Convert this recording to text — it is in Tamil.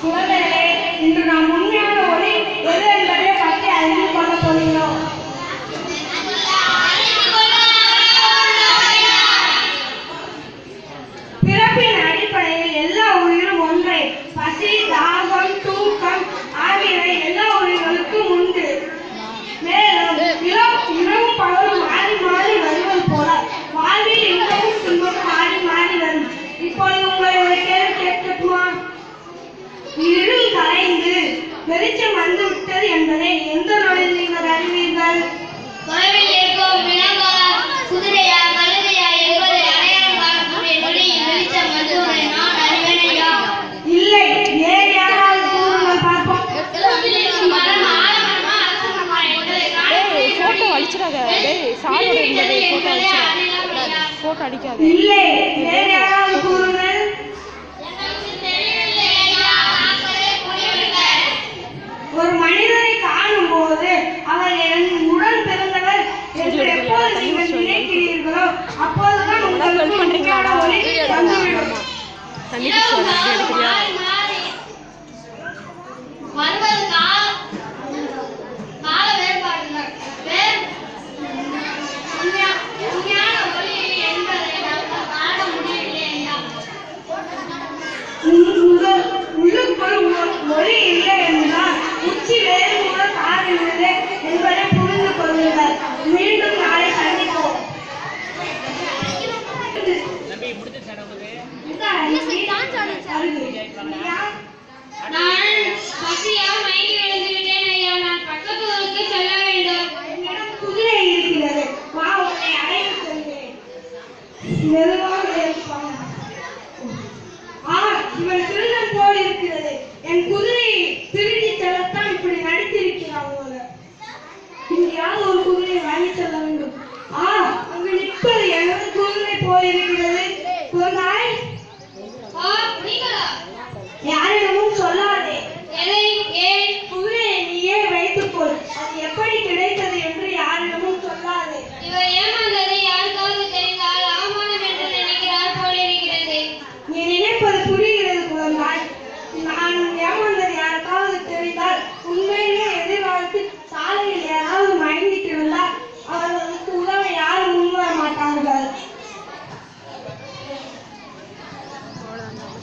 குழந்தைகளே, இன்று நாம் உண்மையான ஒளி எது என்பதை பற்றி அறிந்து கொள்ள போகிறோம். பிறப்பின் அடிப்படையில் எல்லா உயிரும் ஒன்றே. பசி, தாகம், தூக்கம் ஆகியவை எல்லா உயிர்களுக்கும் உண்டு. மேலும் இரவும் பகலும் மாறி மாறி வருவது போல வாழ்வில் இன்பமும் துன்பமும் மாறி மாறி வரும். இப்பொழுது உங்களை ஒரு கேள்வி கேட்கட்டுமா? இருள் கலைந்து வெளிச்சம் வந்து விட்டது என்பதை எந்த நொடியில் நீங்கள் அறிவீர்கள்? இல்லை, வேறு யாராவது கூறுங்கள் பார்ப்போம். இல்லை, வேறு யாராவது கூறுங்கள். ஒரு மனிதரை காணும் போது அவர் என் உடன் பிறந்தவர் என்று எப்போது நீங்கள் நினைக்கிறீர்களோ அப்போதுதான் உங்களுக்கு உண்மையான ஒளி வந்துவிடும். உள்ளுக்குள் ஒளி இல்லை என்றால் உச்சி வேறு முதல் காணவில்லை என்பதை புரிந்து கொள்ளுங்கள். மீண்டும் நாளை சந்திப்போம். குதிரை இருக்கிறது, வா உன்னை அழைத்து செல்கிறேன். இவன் திருடன் போல் இருக்கிறது. என் குதிரையை திருடி செல்லத்தான் இப்படி நடித்திருக்கிறான் போல. இங்கேயாவது ஒரு குதிரையை வாங்கி செல்ல வேண்டும். அங்கு நிற்பது எனது குதிரை போல் இருக்கிறது. குழந்தாய்,